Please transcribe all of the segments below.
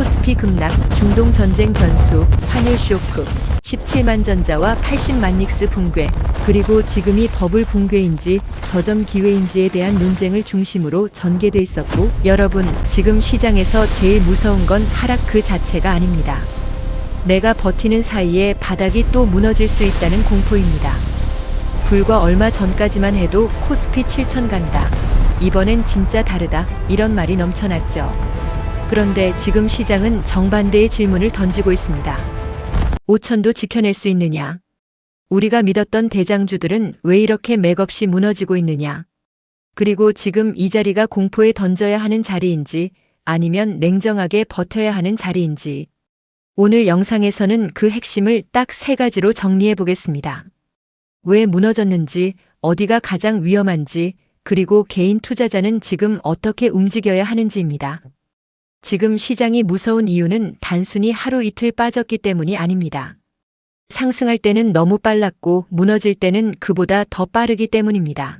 코스피 급락, 중동 전쟁 변수, 환율 쇼크, 17만 전자와 80만 닉스 붕괴, 그리고 지금이 버블 붕괴인지 저점 기회인지에 대한 논쟁을 중심으로 전개돼 있었고, 여러분, 지금 시장에서 제일 무서운 건 하락 그 자체가 아닙니다. 내가 버티는 사이에 바닥이 또 무너질 수 있다는 공포입니다. 불과 얼마 전까지만 해도 코스피 7천 간다, 이번엔 진짜 다르다, 이런 말이 넘쳐났죠. 그런데 지금 시장은 정반대의 질문을 던지고 있습니다. 5천도 지켜낼 수 있느냐? 우리가 믿었던 대장주들은 왜 이렇게 맥없이 무너지고 있느냐? 그리고 지금 이 자리가 공포에 던져야 하는 자리인지 아니면 냉정하게 버텨야 하는 자리인지, 오늘 영상에서는 그 핵심을 딱 3가지로 정리해 보겠습니다. 왜 무너졌는지, 어디가 가장 위험한지, 그리고 개인 투자자는 지금 어떻게 움직여야 하는지입니다. 지금 시장이 무서운 이유는 단순히 하루 이틀 빠졌기 때문이 아닙니다. 상승할 때는 너무 빨랐고 무너질 때는 그보다 더 빠르기 때문입니다.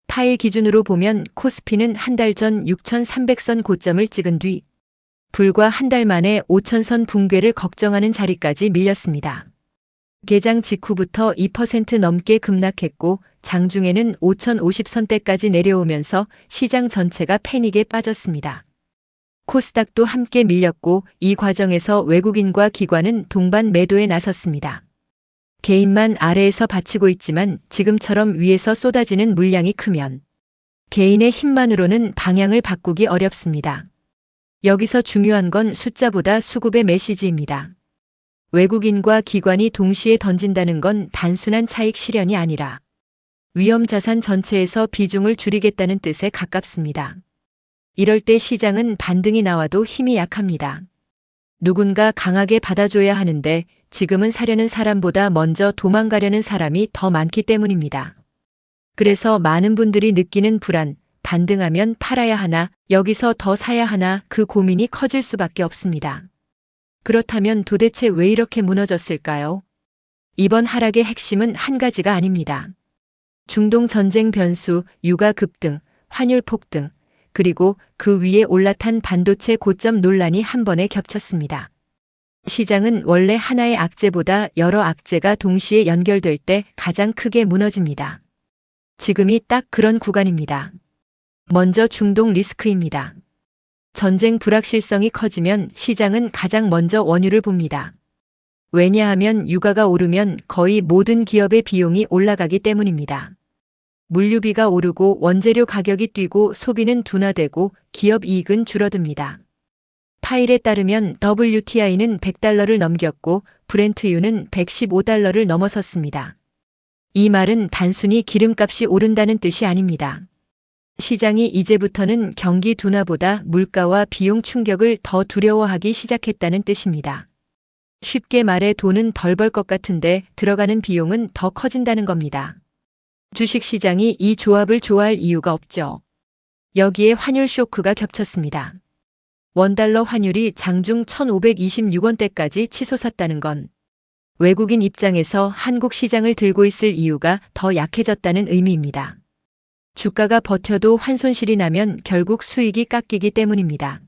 파일 기준으로 보면 코스피는 한 달 전 6,300선 고점을 찍은 뒤 불과 한 달 만에 5,000선 붕괴를 걱정하는 자리까지 밀렸습니다. 개장 직후부터 2% 넘게 급락했고 장중에는 5,050선대까지 내려오면서 시장 전체가 패닉에 빠졌습니다. 코스닥도 함께 밀렸고 이 과정에서 외국인과 기관은 동반 매도에 나섰습니다. 개인만 아래에서 받치고 있지만 지금처럼 위에서 쏟아지는 물량이 크면 개인의 힘만으로는 방향을 바꾸기 어렵습니다. 여기서 중요한 건 숫자보다 수급의 메시지입니다. 외국인과 기관이 동시에 던진다는 건 단순한 차익 실현이 아니라 위험 자산 전체에서 비중을 줄이겠다는 뜻에 가깝습니다. 이럴 때 시장은 반등이 나와도 힘이 약합니다. 누군가 강하게 받아줘야 하는데 지금은 사려는 사람보다 먼저 도망가려는 사람이 더 많기 때문입니다. 그래서 많은 분들이 느끼는 불안, 반등하면 팔아야 하나, 여기서 더 사야 하나, 그 고민이 커질 수밖에 없습니다. 그렇다면 도대체 왜 이렇게 무너졌을까요? 이번 하락의 핵심은 한 가지가 아닙니다. 중동 전쟁 변수, 유가 급등, 환율 폭등, 그리고 그 위에 올라탄 반도체 고점 논란이 한 번에 겹쳤습니다. 시장은 원래 하나의 악재보다 여러 악재가 동시에 연결될 때 가장 크게 무너집니다. 지금이 딱 그런 구간입니다. 먼저 중동 리스크입니다. 전쟁 불확실성이 커지면 시장은 가장 먼저 원유를 봅니다. 왜냐하면 유가가 오르면 거의 모든 기업의 비용이 올라가기 때문입니다. 물류비가 오르고 원재료 가격이 뛰고 소비는 둔화되고 기업 이익은 줄어듭니다. 파일에 따르면 WTI는 $100를 넘겼고 브렌트유는 $115를 넘어섰습니다. 이 말은 단순히 기름값이 오른다는 뜻이 아닙니다. 시장이 이제부터는 경기 둔화보다 물가와 비용 충격을 더 두려워하기 시작했다는 뜻입니다. 쉽게 말해 돈은 덜 벌 것 같은데 들어가는 비용은 더 커진다는 겁니다. 주식시장이 이 조합을 좋아할 이유가 없죠. 여기에 환율 쇼크가 겹쳤습니다. 원달러 환율이 장중 1,526원대까지 치솟았다는 건 외국인 입장에서 한국 시장을 들고 있을 이유가 더 약해졌다는 의미입니다. 주가가 버텨도 환손실이 나면 결국 수익이 깎이기 때문입니다.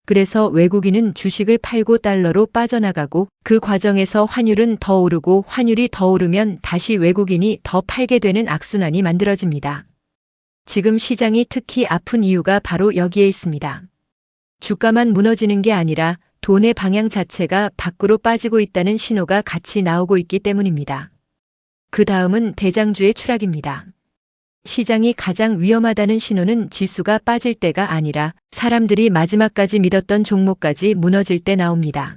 그래서 외국인은 주식을 팔고 달러로 빠져나가고 그 과정에서 환율은 더 오르고 환율이 더 오르면 다시 외국인이 더 팔게 되는 악순환이 만들어집니다. 지금 시장이 특히 아픈 이유가 바로 여기에 있습니다. 주가만 무너지는 게 아니라 돈의 방향 자체가 밖으로 빠지고 있다는 신호가 같이 나오고 있기 때문입니다. 그 다음은 대장주의 추락입니다. 시장이 가장 위험하다는 신호는 지수가 빠질 때가 아니라 사람들이 마지막까지 믿었던 종목까지 무너질 때 나옵니다.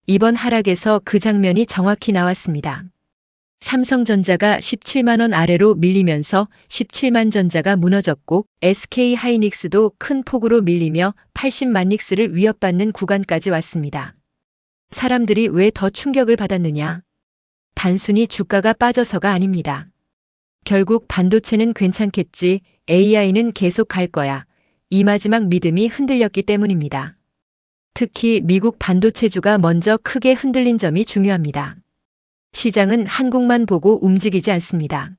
이번 하락에서 그 장면이 정확히 나왔습니다. 삼성전자가 17만 원 아래로 밀리면서 17만 전자가 무너졌고 SK하이닉스도 큰 폭으로 밀리며 80만 닉스를 위협받는 구간까지 왔습니다. 사람들이 왜 더 충격을 받았느냐? 단순히 주가가 빠져서가 아닙니다. 결국 반도체는 괜찮겠지, AI는 계속 갈 거야, 이 마지막 믿음이 흔들렸기 때문입니다. 특히 미국 반도체주가 먼저 크게 흔들린 점이 중요합니다. 시장은 한국만 보고 움직이지 않습니다.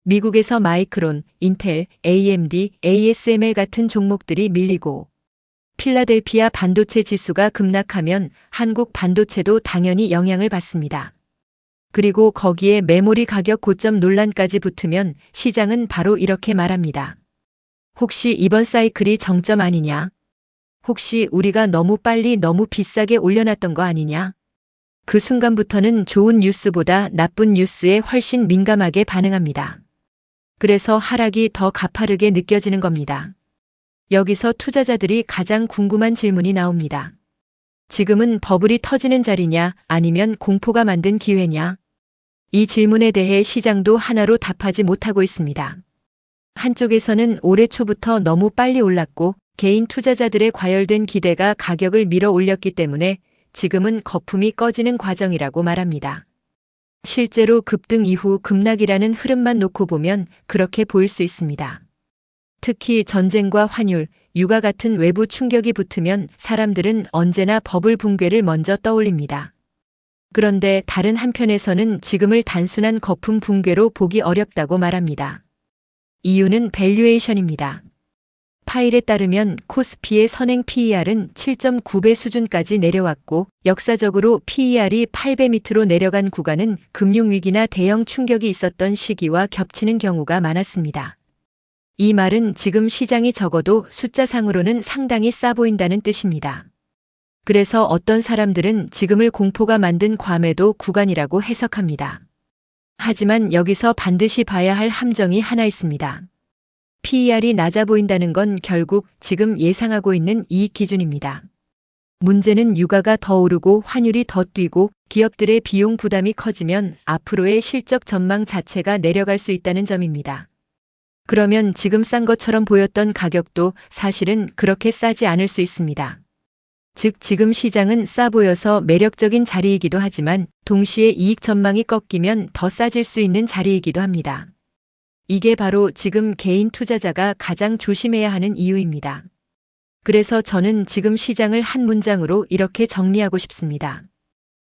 미국에서 마이크론, 인텔, AMD, ASML 같은 종목들이 밀리고 필라델피아 반도체 지수가 급락하면 한국 반도체도 당연히 영향을 받습니다. 그리고 거기에 메모리 가격 고점 논란까지 붙으면 시장은 바로 이렇게 말합니다. 혹시 이번 사이클이 정점 아니냐? 혹시 우리가 너무 빨리 너무 비싸게 올려놨던 거 아니냐? 그 순간부터는 좋은 뉴스보다 나쁜 뉴스에 훨씬 민감하게 반응합니다. 그래서 하락이 더 가파르게 느껴지는 겁니다. 여기서 투자자들이 가장 궁금한 질문이 나옵니다. 지금은 버블이 터지는 자리냐 아니면 공포가 만든 기회냐? 이 질문에 대해 시장도 하나로 답하지 못하고 있습니다. 한쪽에서는 올해 초부터 너무 빨리 올랐고 개인 투자자들의 과열된 기대가 가격을 밀어 올렸기 때문에 지금은 거품이 꺼지는 과정이라고 말합니다. 실제로 급등 이후 급락이라는 흐름만 놓고 보면 그렇게 보일 수 있습니다. 특히 전쟁과 환율, 유가 같은 외부 충격이 붙으면 사람들은 언제나 버블 붕괴를 먼저 떠올립니다. 그런데 다른 한편에서는 지금을 단순한 거품 붕괴로 보기 어렵다고 말합니다. 이유는 밸류에이션입니다. 파일에 따르면 코스피의 선행 PER은 7.9배 수준까지 내려왔고 역사적으로 PER이 8배 밑으로 내려간 구간은 금융위기나 대형 충격이 있었던 시기와 겹치는 경우가 많았습니다. 이 말은 지금 시장이 적어도 숫자상으로는 상당히 싸 보인다는 뜻입니다. 그래서 어떤 사람들은 지금을 공포가 만든 과매도 구간이라고 해석합니다. 하지만 여기서 반드시 봐야 할 함정이 하나 있습니다. PER이 낮아 보인다는 건 결국 지금 예상하고 있는 이익 기준입니다. 문제는 유가가 더 오르고 환율이 더 뛰고 기업들의 비용 부담이 커지면 앞으로의 실적 전망 자체가 내려갈 수 있다는 점입니다. 그러면 지금 싼 것처럼 보였던 가격도 사실은 그렇게 싸지 않을 수 있습니다. 즉 지금 시장은 싸 보여서 매력적인 자리이기도 하지만 동시에 이익 전망이 꺾이면 더 싸질 수 있는 자리이기도 합니다. 이게 바로 지금 개인 투자자가 가장 조심해야 하는 이유입니다. 그래서 저는 지금 시장을 한 문장으로 이렇게 정리하고 싶습니다.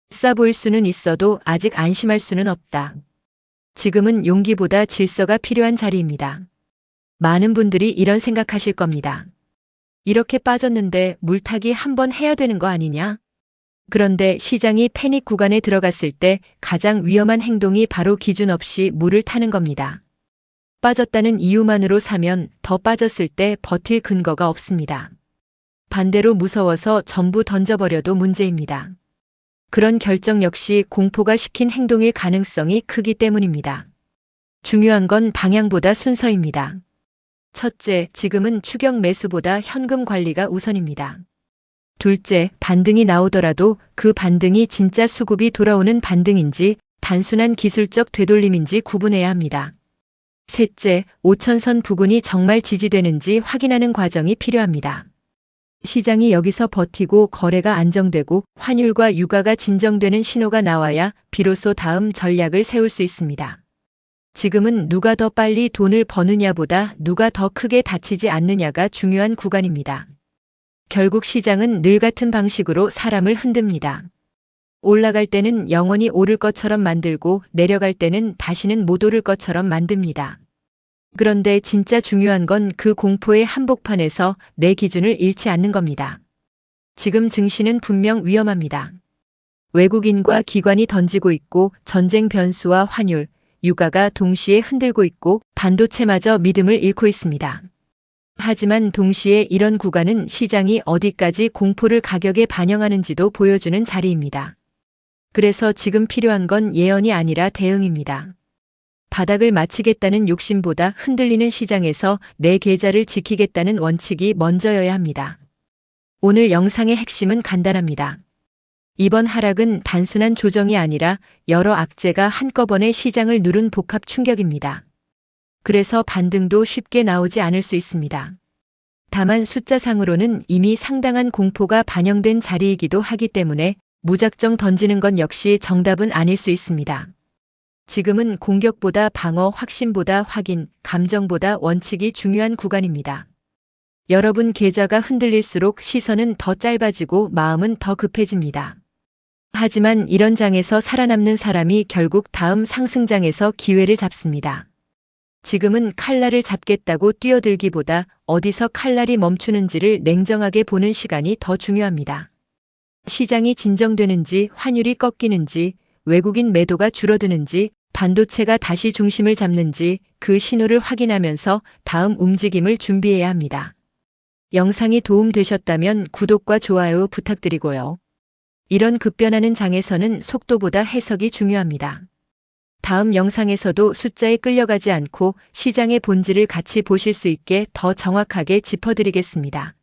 싸 보일 수는 있어도 아직 안심할 수는 없다. 지금은 용기보다 질서가 필요한 자리입니다. 많은 분들이 이런 생각하실 겁니다. 이렇게 빠졌는데 물타기 한번 해야 되는 거 아니냐? 그런데 시장이 패닉 구간에 들어갔을 때 가장 위험한 행동이 바로 기준 없이 물을 타는 겁니다. 빠졌다는 이유만으로 사면 더 빠졌을 때 버틸 근거가 없습니다. 반대로 무서워서 전부 던져버려도 문제입니다. 그런 결정 역시 공포가 시킨 행동일 가능성이 크기 때문입니다. 중요한 건 방향보다 순서입니다. 첫째, 지금은 추격 매수보다 현금 관리가 우선입니다. 둘째, 반등이 나오더라도 그 반등이 진짜 수급이 돌아오는 반등인지 단순한 기술적 되돌림인지 구분해야 합니다. 셋째, 5천선 부근이 정말 지지되는지 확인하는 과정이 필요합니다. 시장이 여기서 버티고 거래가 안정되고 환율과 유가가 진정되는 신호가 나와야 비로소 다음 전략을 세울 수 있습니다. 지금은 누가 더 빨리 돈을 버느냐보다 누가 더 크게 다치지 않느냐가 중요한 구간입니다. 결국 시장은 늘 같은 방식으로 사람을 흔듭니다. 올라갈 때는 영원히 오를 것처럼 만들고 내려갈 때는 다시는 못 오를 것처럼 만듭니다. 그런데 진짜 중요한 건 그 공포의 한복판에서 내 기준을 잃지 않는 겁니다. 지금 증시는 분명 위험합니다. 외국인과 기관이 던지고 있고 전쟁 변수와 환율, 유가가 동시에 흔들고 있고 반도체마저 믿음을 잃고 있습니다. 하지만 동시에 이런 구간은 시장이 어디까지 공포를 가격에 반영하는지도 보여주는 자리입니다. 그래서 지금 필요한 건 예언이 아니라 대응입니다. 바닥을 맞히겠다는 욕심보다 흔들리는 시장에서 내 계좌를 지키겠다는 원칙이 먼저여야 합니다. 오늘 영상의 핵심은 간단합니다. 이번 하락은 단순한 조정이 아니라 여러 악재가 한꺼번에 시장을 누른 복합 충격입니다. 그래서 반등도 쉽게 나오지 않을 수 있습니다. 다만 숫자상으로는 이미 상당한 공포가 반영된 자리이기도 하기 때문에 무작정 던지는 건 역시 정답은 아닐 수 있습니다. 지금은 공격보다 방어, 확신보다 확인, 감정보다 원칙이 중요한 구간입니다. 여러분 계좌가 흔들릴수록 시선은 더 짧아지고 마음은 더 급해집니다. 하지만 이런 장에서 살아남는 사람이 결국 다음 상승장에서 기회를 잡습니다. 지금은 칼날을 잡겠다고 뛰어들기보다 어디서 칼날이 멈추는지를 냉정하게 보는 시간이 더 중요합니다. 시장이 진정되는지, 환율이 꺾이는지, 외국인 매도가 줄어드는지, 반도체가 다시 중심을 잡는지 그 신호를 확인하면서 다음 움직임을 준비해야 합니다. 영상이 도움되셨다면 구독과 좋아요 부탁드리고요. 이런 급변하는 장에서는 속도보다 해석이 중요합니다. 다음 영상에서도 숫자에 끌려가지 않고 시장의 본질을 같이 보실 수 있게 더 정확하게 짚어드리겠습니다.